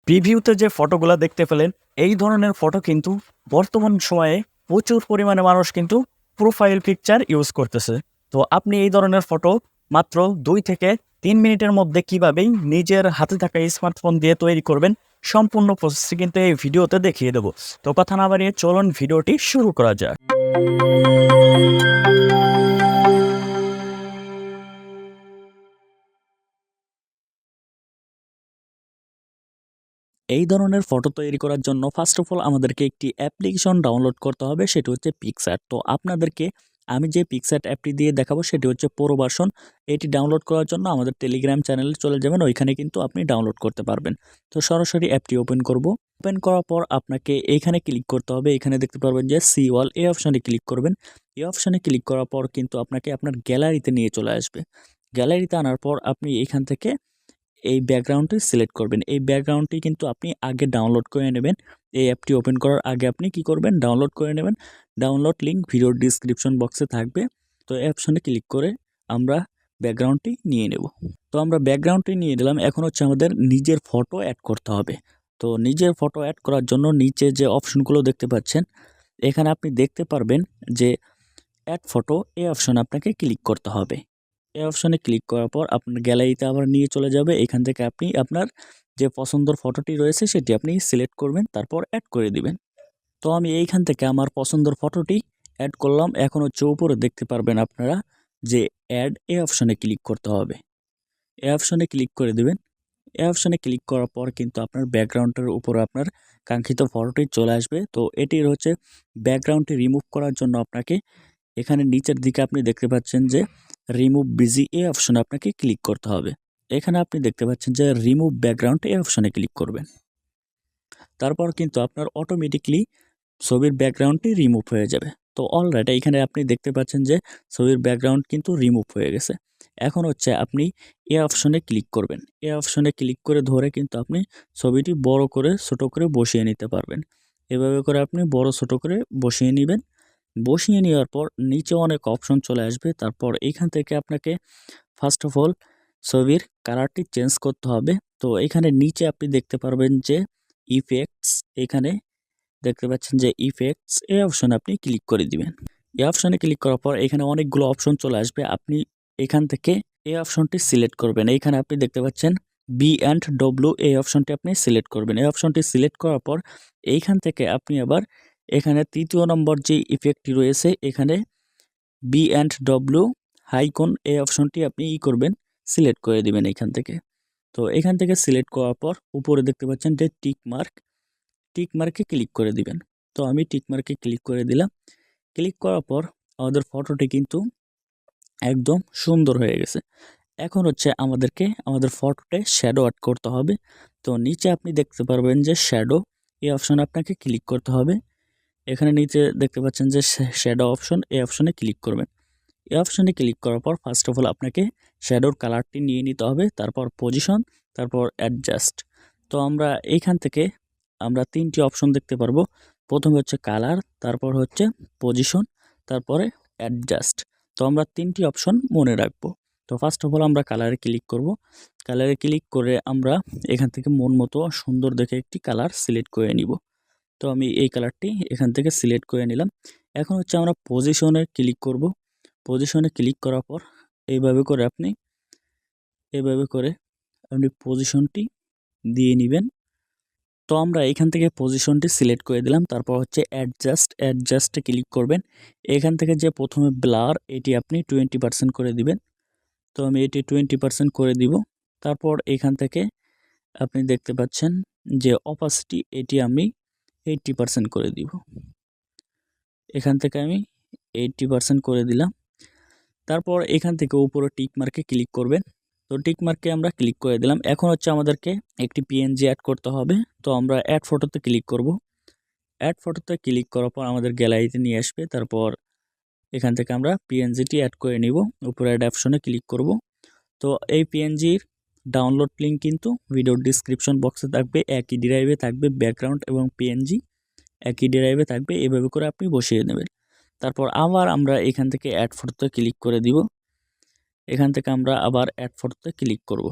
প্রিভিউতে যে ফটোগুলা দেখতে পেলেন, এই ধরনের ফটো কিন্তু বর্তমান সময়ে প্রচুর পরিমাণে মানুষ কিন্তু প্রোফাইল পিকচার ইউজ করতেছে। তো আপনি এই ধরনের ফটো মাত্র ২ থেকে ৩ মিনিটের মধ্যে কিভাবেই নিজের হাতে থাকা স্মার্টফোন দিয়ে তৈরি করবেন, সম্পূর্ণ প্রসেসটি কিন্তু এই ভিডিওতে দেখিয়ে দেব। তো কথা না বাড়িয়ে চলুন ভিডিওটি শুরু করা যাক। এই ধরনের ফটো তৈরি করার জন্য ফার্স্ট অফ অল আমাদেরকে একটি অ্যাপ্লিকেশন ডাউনলোড করতে হবে, সেটি হচ্ছে পিক্সআর্ট। তো আপনাদেরকে আমি যে পিক্সআর্ট অ্যাপটি দিয়ে দেখাবো সেটি হচ্ছে প্রো ভার্সন। এটি ডাউনলোড করার জন্য আমাদের টেলিগ্রাম চ্যানেলে চলে যাবেন, ওইখানে কিন্তু আপনি ডাউনলোড করতে পারবেন। তো সরাসরি অ্যাপটি ওপেন করব। ওপেন করার পর আপনাকে এইখানে ক্লিক করতে হবে। এখানে দেখতে পারবেন যে সি ওয়াল, এই অপশানে ক্লিক করবেন। এই অপশানে ক্লিক করার পর কিন্তু আপনাকে আপনার গ্যালারিতে নিয়ে চলে আসবে। গ্যালারিতে আনার পর আপনি এখান থেকে এই ব্যাকগ্রাউন্ডটি সিলেক্ট করবেন। এই ব্যাকগ্রাউন্ডটি কিন্তু আপনি আগে ডাউনলোড করে নেবেন। এই অ্যাপটি ওপেন করার আগে আপনি কি করবেন, ডাউনলোড করে নেবেন। ডাউনলোড লিঙ্ক ভিডিওর ডিসক্রিপশন বক্সে থাকবে। তো এই অপশনে ক্লিক করে আমরা ব্যাকগ্রাউন্ডটি নিয়ে নেব। তো আমরা ব্যাকগ্রাউন্ডটি নিয়ে নিলাম। এখন হচ্ছে আমাদের নিজের ফটো অ্যাড করতে হবে। তো নিজের ফটো অ্যাড করার জন্য নিচে যে অপশনগুলো দেখতে পাচ্ছেন, এখানে আপনি দেখতে পারবেন যে অ্যাড ফটো, এই অপশনে আপনাকে ক্লিক করতে হবে। এই অপশনে ক্লিক করার পর আপনার গ্যালারিতে আবার নিয়ে চলে যাবে। এখান থেকে আপনি আপনার যে পছন্দের ফটোটি রয়েছে সেটি আপনি সিলেক্ট করবেন, তারপর অ্যাড করে দিবেন। তো আমি এইখান থেকে আমার পছন্দের ফটোটি অ্যাড করলাম। এখন হচ্ছে উপরে দেখতে পারবেন আপনারা যে অ্যাড, এই অপশনে ক্লিক করতে হবে। এই অপশনে ক্লিক করে দিবেন। এই অপশনে ক্লিক করার পর কিন্তু আপনার ব্যাকগ্রাউন্ডের উপরে আপনার কাঙ্ক্ষিত ফটোটি চলে আসবে। তো এটির হচ্ছে ব্যাকগ্রাউন্ডটি রিমুভ করার জন্য আপনাকে এখানে নিচের দিকে আপনি দেখতে পাচ্ছেন যে রিমুভ বিজি, এই অপশনে আপনাকে ক্লিক করতে হবে। এখানে আপনি দেখতে পাচ্ছেন যে রিমুভ ব্যাকগ্রাউন্ড, এই অপশনে ক্লিক করবেন। তারপর কিন্তু আপনার অটোমেটিকলি ছবির ব্যাকগ্রাউন্ডটি রিমুভ হয়ে যাবে। তো অলরাইট এখানে আপনি দেখতে পাচ্ছেন যে ছবির ব্যাকগ্রাউন্ড কিন্তু রিমুভ হয়ে গেছে। এখন হচ্ছে আপনি এই অপশনে ক্লিক করবেন। এই অপশনে ক্লিক করে ধরে কিন্তু আপনি ছবিটি বড় করে ছোট করে বসিয়ে নিতে পারবেন। এভাবে করে আপনি বড় ছোট করে বসিয়ে নেবেন। বসিয়ে নেওয়ার পর নিচে অনেক অপশন চলে আসবে। তারপর এইখান থেকে আপনাকে ফার্স্ট অফ অল ছবির কালারটি চেঞ্জ করতে হবে। তো এখানে নিচে আপনি দেখতে পারবেন যে ইফেক্টস, এখানে দেখতে পাচ্ছেন যে ইফেক্টস, এই অপশনে আপনি ক্লিক করে দিবেন। এই অপশনে ক্লিক করার পর এখানে অনেকগুলো অপশন চলে আসবে। আপনি এখান থেকে এই অপশনটি সিলেক্ট করবেন। এইখানে আপনি দেখতে পাচ্ছেন বি অ্যান্ড ডব্লিউ, এই অপশনটি আপনি সিলেক্ট করবেন। এই অপশনটি সিলেক্ট করার পর এইখান থেকে আপনি আবার এখানে ৩য় নম্বর যে ইফেক্টটি রয়েছে, এখানে বি অ্যান্ড ডব্লিউ হাইকন, এই অপশনটি আপনি করবেন, সিলেক্ট করে দিবেন এখান থেকে। তো এখান থেকে সিলেক্ট করার পর উপরে দেখতে পাচ্ছেন যে টিক মার্ক, টিক মার্কে ক্লিক করে দিবেন। তো আমি টিক মার্কে ক্লিক করে দিলাম। ক্লিক করার পর আমাদের ফটোটি কিন্তু একদম সুন্দর হয়ে গেছে। এখন হচ্ছে আমাদেরকে আমাদের ফটোতে শ্যাডো অ্যাড করতে হবে। তো নিচে আপনি দেখতে পারবেন যে শ্যাডো, এই অপশনে আপনাকে ক্লিক করতে হবে। এখানে নিচে দেখতে পাচ্ছেন যে শ্যাডো অপশন, এই অপশনে ক্লিক করবেন। এই অপশনে ক্লিক করার পর ফার্স্ট অফ অল আপনাকে শ্যাডোর কালারটি নিয়ে নিতে হবে, তারপর পজিশন, তারপর অ্যাডজাস্ট। তো আমরা এইখান থেকে আমরা 3টি অপশন দেখতে পারবো। প্রথমে হচ্ছে কালার, তারপর হচ্ছে পজিশন, তারপরে অ্যাডজাস্ট। তো আমরা 3টি অপশন মনে রাখবো। তো ফার্স্ট অফ অল আমরা কালারে ক্লিক করব। কালারে ক্লিক করে আমরা এখান থেকে মন মতো সুন্দর দেখে একটি কালার সিলেক্ট করে নিব। তো আমি এই কালারটি এখান থেকে সিলেক্ট করে নিলাম। এখন হচ্ছে আমরা পজিশনে ক্লিক করব। পজিশনে ক্লিক করার পর এইভাবে করে আপনি পজিশনটি দিয়ে নেবেন। তো আমরা এখান থেকে পজিশনটি সিলেক্ট করে দিলাম। তারপর হচ্ছে অ্যাডজাস্টে ক্লিক করবেন। এখান থেকে যে প্রথমে ব্লার, এটি আপনি 20% করে দিবেন। তো আমি এটি 20% করে দিব। তারপর এখান থেকে আপনি দেখতে পাচ্ছেন যে অপাসিটি, এটি আমি 80% করে দিব। এখান থেকে আমি 80% করে দিলাম। তারপর এখান থেকে উপরে টিক মার্কে ক্লিক করবেন। তো টিক মার্কে আমরা ক্লিক করে দিলাম। এখন হচ্ছে আমাদেরকে একটি পিএনজি অ্যাড করতে হবে। তো আমরা অ্যাড ফটোতে ক্লিক করব। অ্যাড ফটোতে ক্লিক করার পর আমাদের গ্যালারিতে নিয়ে আসবে। তারপর এখান থেকে আমরা পিএনজিটি অ্যাড করে নিব। উপরে অ্যাড অপশনে ক্লিক করব। তো এই পিএনজির ডাউনলোড লিঙ্ক কিন্তু ভিডিওর ডিসক্রিপশন বক্সে থাকবে। একই ড্রাইভে থাকবে, ব্যাকগ্রাউন্ড এবং পিএনজি একই ড্রাইভে থাকবে। এভাবে করে আপনি বসিয়ে নেবেন। তারপর আবার আমরা এখান থেকে অ্যাড ফটোতে ক্লিক করে দিব। এখান থেকে আমরা আবার অ্যাড ফটোতে ক্লিক করব।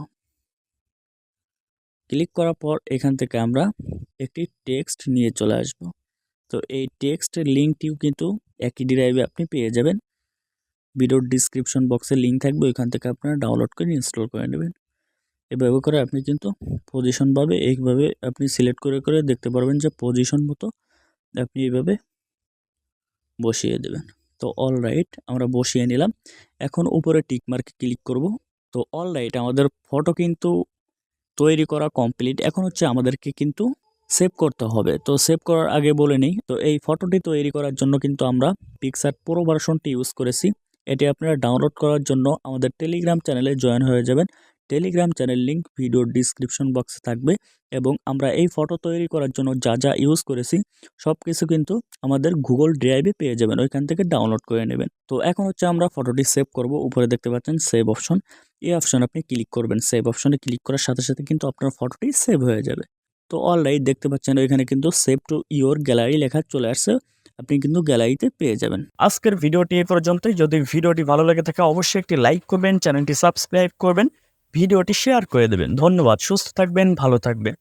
ক্লিক করার পর এখান থেকে আমরা একটি টেক্সট নিয়ে চলে আসব। তো এই টেক্সটের লিঙ্কটিও কিন্তু একই ড্রাইভে আপনি পেয়ে যাবেন। ভিডিওর ডিসক্রিপশন বক্সে লিঙ্ক থাকবে, ওইখান থেকে আপনারা ডাউনলোড করে ইনস্টল করে নেবেন। এভাবে করে আপনি কিন্তু পজিশন পাবে, এইভাবে আপনি সিলেক্ট করে করে দেখতে পারবেন যে পজিশন মতো আপনি এইভাবে বসিয়ে দেবেন। তো অলরাইট আমরা বসিয়ে নিলাম। এখন উপরে টিক মার্কে ক্লিক করব। তো অলরাইট আমাদের ফটো কিন্তু তৈরি করা কমপ্লিট। এখন হচ্ছে আমাদেরকে কিন্তু সেভ করতে হবে। তো সেভ করার আগে বলে নিই, তো এই ফটোটি তৈরি করার জন্য কিন্তু আমরা পিক্সআর্ট প্রো ভার্সনটি ইউজ করেছি। এটি আপনারা ডাউনলোড করার জন্য আমাদের টেলিগ্রাম চ্যানেলে জয়েন হয়ে যাবেন। টেলিগ্রাম চ্যানেল লিঙ্ক ভিডিওর ডিসক্রিপশন বক্সে থাকবে এবং আমরা এই ফটো তৈরি করার জন্য যা যা ইউজ করেছি সব কিছু কিন্তু আমাদের গুগল ড্রাইভে পেয়ে যাবেন, ওইখান থেকে ডাউনলোড করে নেবেন। তো এখন হচ্ছে আমরা ফটোটি সেভ করব। উপরে দেখতে পাচ্ছেন সেভ অপশন, এই অপশন আপনি ক্লিক করবেন। সেভ অপশনে ক্লিক করার সাথে সাথে কিন্তু আপনার ফটোটি সেভ হয়ে যাবে। তো অলরাইট দেখতে পাচ্ছেন এখানে কিন্তু সেভ টু ইওর গ্যালারি লেখা চলে আসছে, আপনি কিন্তু গ্যালারিতে পেয়ে যাবেন। আজকের ভিডিওটি এই পর্যন্তই। যদি ভিডিওটি ভালো লেগে থাকে অবশ্যই একটি লাইক করবেন, চ্যানেলটি সাবস্ক্রাইব করবেন, ভিডিওটি শেয়ার করে দেবেন। ধন্যবাদ, সুস্থ থাকবেন, ভালো থাকবেন।